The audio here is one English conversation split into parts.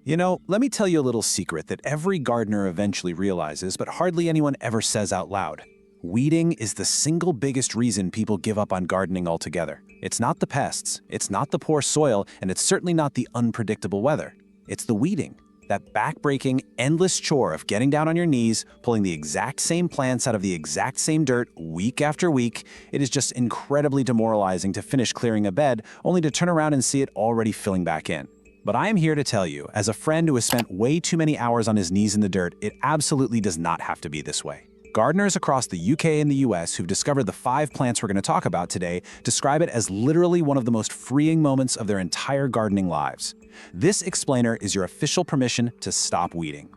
Let me tell you a little secret that every gardener eventually realizes, but hardly anyone ever says out loud. Weeding is the single biggest reason people give up on gardening altogether. It's not the pests, it's not the poor soil, and it's certainly not the unpredictable weather. It's the weeding. That back-breaking, endless chore of getting down on your knees, pulling the exact same plants out of the exact same dirt week after week. It is just incredibly demoralizing to finish clearing a bed, only to turn around and see it already filling back in. But I am here to tell you, as a friend who has spent way too many hours on his knees in the dirt, it absolutely does not have to be this way. Gardeners across the UK and the US who've discovered the 5 plants we're going to talk about today describe it as literally one of the most freeing moments of their entire gardening lives. This explainer is your official permission to stop weeding.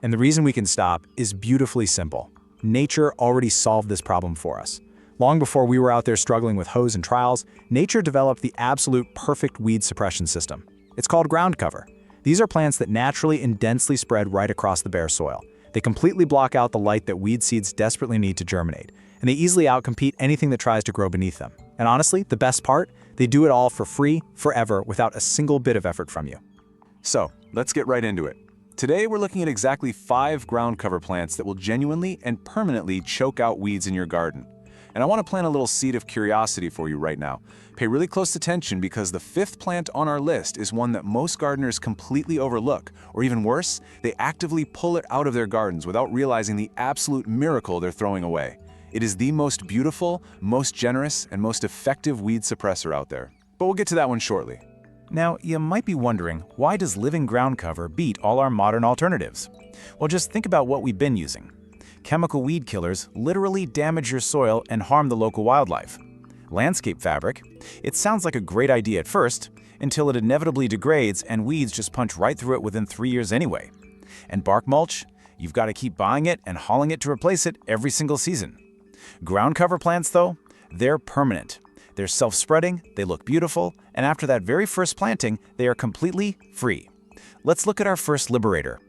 And the reason we can stop is beautifully simple. Nature already solved this problem for us. Long before we were out there struggling with hoes and trials, nature developed the absolute perfect weed suppression system. It's called ground cover. These are plants that naturally and densely spread right across the bare soil. They completely block out the light that weed seeds desperately need to germinate, and they easily outcompete anything that tries to grow beneath them. And honestly, the best part? They do it all for free, forever, without a single bit of effort from you. So, let's get right into it. Today, we're looking at exactly 5 ground cover plants that will genuinely and permanently choke out weeds in your garden. And I want to plant a little seed of curiosity for you right now. Pay really close attention because the 5th plant on our list is one that most gardeners completely overlook, or even worse, they actively pull it out of their gardens without realizing the absolute miracle they're throwing away. It is the most beautiful, most generous, and most effective weed suppressor out there. But we'll get to that one shortly. Now, you might be wondering, why does living ground cover beat all our modern alternatives? Well, just think about what we've been using. Chemical weed killers literally damage your soil and harm the local wildlife. Landscape fabric, it sounds like a great idea at first, until it inevitably degrades and weeds just punch right through it within 3 years anyway. And bark mulch, you've got to keep buying it and hauling it to replace it every single season. Ground cover plants, though, they're permanent. They're self-spreading, they look beautiful, and after that very first planting, they are completely free. Let's look at our first liberator.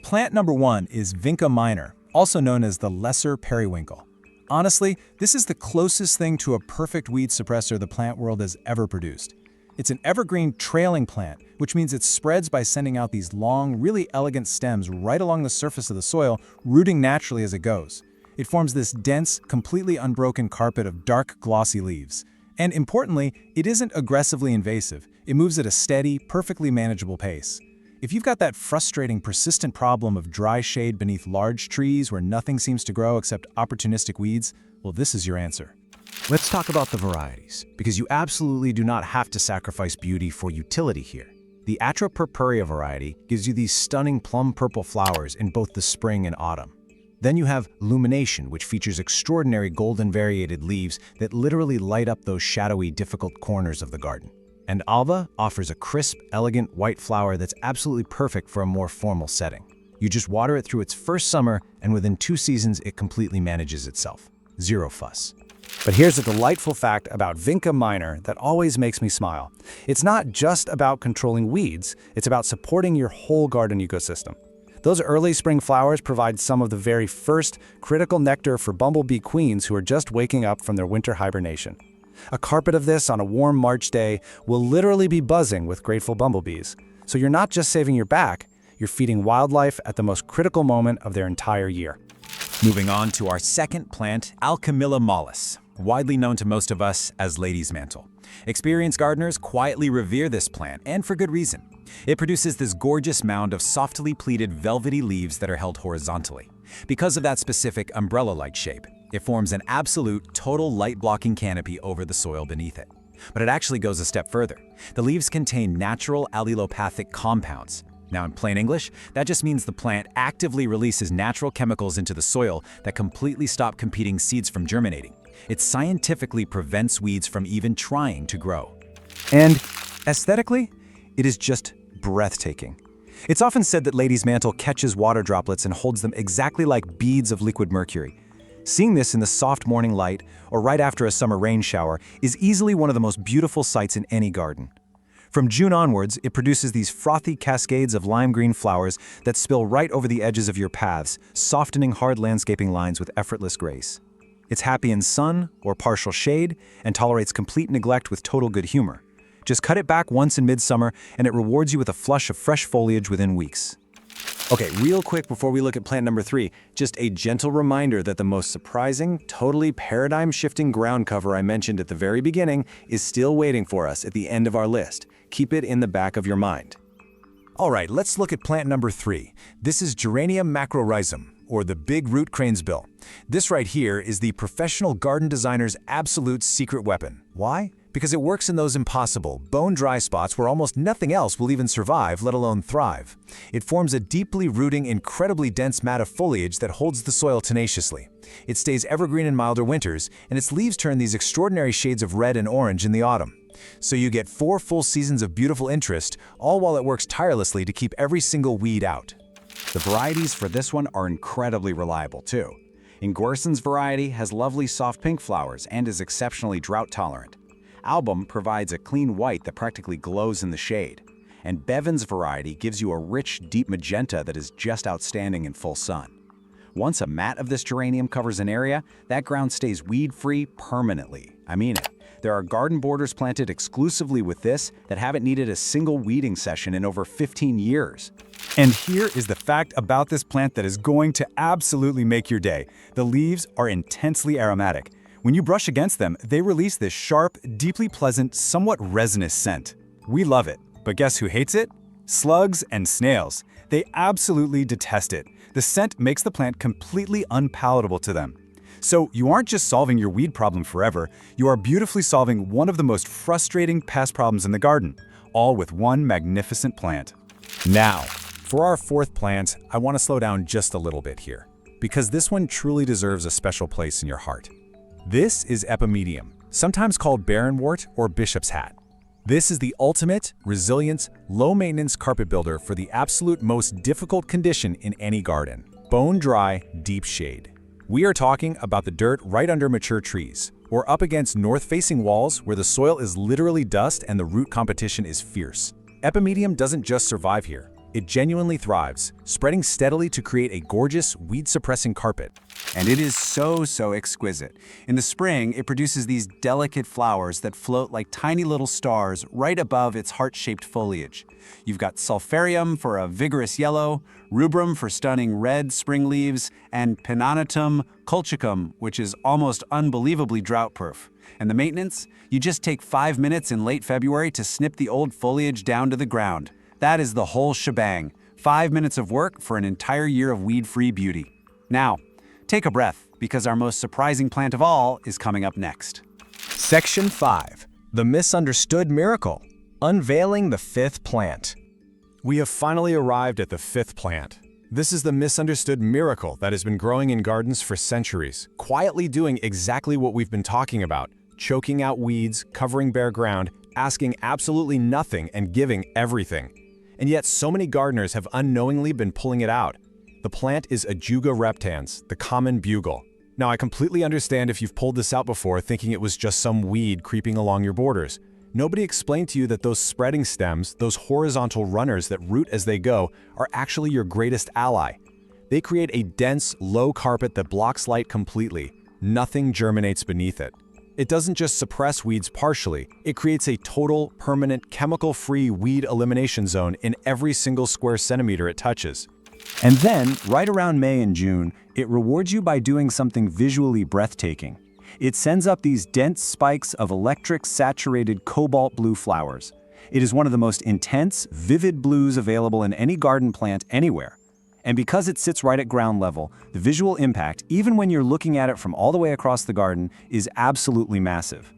Plant number 1 is Vinca minor, also known as the lesser periwinkle. Honestly, this is the closest thing to a perfect weed suppressor the plant world has ever produced. It's an evergreen trailing plant, which means it spreads by sending out these long, really elegant stems right along the surface of the soil, rooting naturally as it goes. It forms this dense, completely unbroken carpet of dark, glossy leaves. And importantly, it isn't aggressively invasive. It moves at a steady, perfectly manageable pace. If you've got that frustrating, persistent problem of dry shade beneath large trees where nothing seems to grow except opportunistic weeds, well, this is your answer. Let's talk about the varieties, because you absolutely do not have to sacrifice beauty for utility here. The Atropurpurea variety gives you these stunning plum-purple flowers in both the spring and autumn. Then you have Lumination, which features extraordinary golden variated leaves that literally light up those shadowy, difficult corners of the garden. And Alba offers a crisp, elegant white flower that's absolutely perfect for a more formal setting. You just water it through its first summer, and within 2 seasons, it completely manages itself. Zero fuss. But here's a delightful fact about Vinca minor that always makes me smile. It's not just about controlling weeds, it's about supporting your whole garden ecosystem. Those early spring flowers provide some of the very first critical nectar for bumblebee queens who are just waking up from their winter hibernation. A carpet of this on a warm March day will literally be buzzing with grateful bumblebees. So you're not just saving your back, you're feeding wildlife at the most critical moment of their entire year. Moving on to our second plant, Alchemilla mollis, widely known to most of us as lady's mantle. Experienced gardeners quietly revere this plant, and for good reason. It produces this gorgeous mound of softly pleated velvety leaves that are held horizontally. Because of that specific umbrella-like shape, it forms an absolute, total light-blocking canopy over the soil beneath it. But it actually goes a step further. The leaves contain natural allelopathic compounds. Now, in plain English, that just means the plant actively releases natural chemicals into the soil that completely stop competing seeds from germinating. It scientifically prevents weeds from even trying to grow. And aesthetically, it is just breathtaking. It's often said that lady's mantle catches water droplets and holds them exactly like beads of liquid mercury. Seeing this in the soft morning light or right after a summer rain shower is easily one of the most beautiful sights in any garden. From June onwards, it produces these frothy cascades of lime green flowers that spill right over the edges of your paths, softening hard landscaping lines with effortless grace. It's happy in sun or partial shade and tolerates complete neglect with total good humor. Just cut it back once in midsummer, and it rewards you with a flush of fresh foliage within weeks. Okay, real quick before we look at plant number 3, just a gentle reminder that the most surprising, totally paradigm-shifting ground cover I mentioned at the very beginning is still waiting for us at the end of our list. Keep it in the back of your mind. All right, let's look at plant number 3. This is Geranium macrorhizum, or the big root cranesbill. This right here is the professional garden designer's absolute secret weapon. Why? Because it works in those impossible, bone-dry spots where almost nothing else will even survive, let alone thrive. It forms a deeply rooting, incredibly dense mat of foliage that holds the soil tenaciously. It stays evergreen in milder winters, and its leaves turn these extraordinary shades of red and orange in the autumn. So you get 4 full seasons of beautiful interest, all while it works tirelessly to keep every single weed out. The varieties for this one are incredibly reliable, too. Ingerson's variety has lovely soft pink flowers and is exceptionally drought-tolerant. Album provides a clean white that practically glows in the shade. And Bevan's variety gives you a rich, deep magenta that is just outstanding in full sun. Once a mat of this geranium covers an area, that ground stays weed-free permanently. I mean it. There are garden borders planted exclusively with this that haven't needed a single weeding session in over 15 years. And here is the fact about this plant that is going to absolutely make your day. The leaves are intensely aromatic. When you brush against them, they release this sharp, deeply pleasant, somewhat resinous scent. We love it, but guess who hates it? Slugs and snails. They absolutely detest it. The scent makes the plant completely unpalatable to them. So you aren't just solving your weed problem forever, you are beautifully solving one of the most frustrating pest problems in the garden, all with one magnificent plant. Now, for our 4th plant, I want to slow down just a little bit here, because this one truly deserves a special place in your heart. This is Epimedium, sometimes called barrenwort or bishop's hat. This is the ultimate, resilient, low-maintenance carpet builder for the absolute most difficult condition in any garden: bone-dry, deep shade. We are talking about the dirt right under mature trees, or up against north-facing walls where the soil is literally dust and the root competition is fierce. Epimedium doesn't just survive here. It genuinely thrives, spreading steadily to create a gorgeous, weed-suppressing carpet. And it is so exquisite. In the spring, it produces these delicate flowers that float like tiny little stars right above its heart-shaped foliage. You've got Sulpharium for a vigorous yellow, Rubrum for stunning red spring leaves, and Pinnonotum colchicum, which is almost unbelievably drought-proof. And the maintenance? You just take 5 minutes in late February to snip the old foliage down to the ground. That is the whole shebang. 5 minutes of work for an entire year of weed-free beauty. Now, take a breath, because our most surprising plant of all is coming up next. Section 5. The Misunderstood Miracle. Unveiling the 5th plant. We have finally arrived at the 5th plant. This is the misunderstood miracle that has been growing in gardens for centuries, quietly doing exactly what we've been talking about: choking out weeds, covering bare ground, asking absolutely nothing and giving everything. And yet so many gardeners have unknowingly been pulling it out. The plant is Ajuga reptans, the common bugle. Now, I completely understand if you've pulled this out before thinking it was just some weed creeping along your borders. Nobody explained to you that those spreading stems, those horizontal runners that root as they go, are actually your greatest ally. They create a dense, low carpet that blocks light completely. Nothing germinates beneath it. It doesn't just suppress weeds partially, it creates a total, permanent, chemical-free weed elimination zone in every single square centimeter it touches. And then, right around May and June, it rewards you by doing something visually breathtaking. It sends up these dense spikes of electric, saturated cobalt blue flowers. It is one of the most intense, vivid blues available in any garden plant anywhere. And because it sits right at ground level, the visual impact, even when you're looking at it from all the way across the garden, is absolutely massive.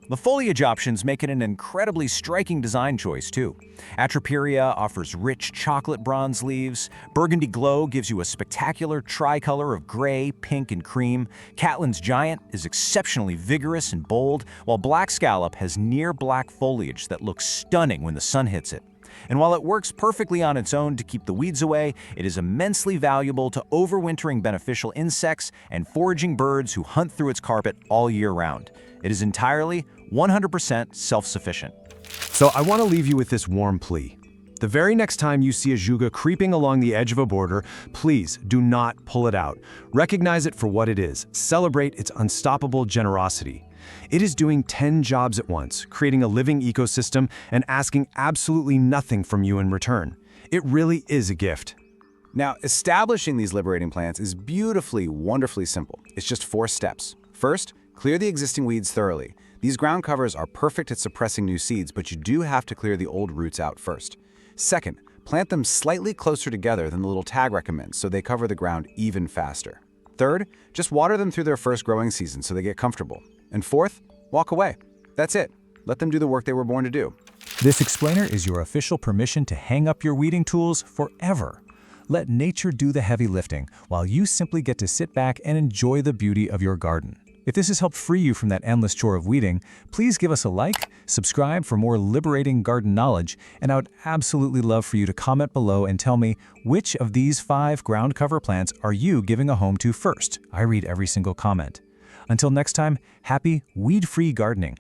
The foliage options make it an incredibly striking design choice, too. Atroperia offers rich chocolate bronze leaves, Burgundy Glow gives you a spectacular tricolor of gray, pink, and cream, Catlin's Giant is exceptionally vigorous and bold, while Black Scallop has near-black foliage that looks stunning when the sun hits it. And while it works perfectly on its own to keep the weeds away, it is immensely valuable to overwintering beneficial insects and foraging birds who hunt through its carpet all year round. It is entirely 100% self-sufficient. So I want to leave you with this warm plea. The very next time you see a Ajuga creeping along the edge of a border, please do not pull it out. Recognize it for what it is. Celebrate its unstoppable generosity. It is doing 10 jobs at once, creating a living ecosystem and asking absolutely nothing from you in return. It really is a gift. Now, establishing these liberating plants is beautifully, wonderfully simple. It's just 4 steps. First, clear the existing weeds thoroughly. These ground covers are perfect at suppressing new seeds, but you do have to clear the old roots out first. Second, plant them slightly closer together than the little tag recommends so they cover the ground even faster. Third, just water them through their first growing season so they get comfortable. And fourth, walk away. That's it. Let them do the work they were born to do. This explainer is your official permission to hang up your weeding tools forever. Let nature do the heavy lifting, while you simply get to sit back and enjoy the beauty of your garden. If this has helped free you from that endless chore of weeding, please give us a like, subscribe for more liberating garden knowledge, and I would absolutely love for you to comment below and tell me which of these 5 ground cover plants are you giving a home to first. I read every single comment. Until next time, happy weed-free gardening.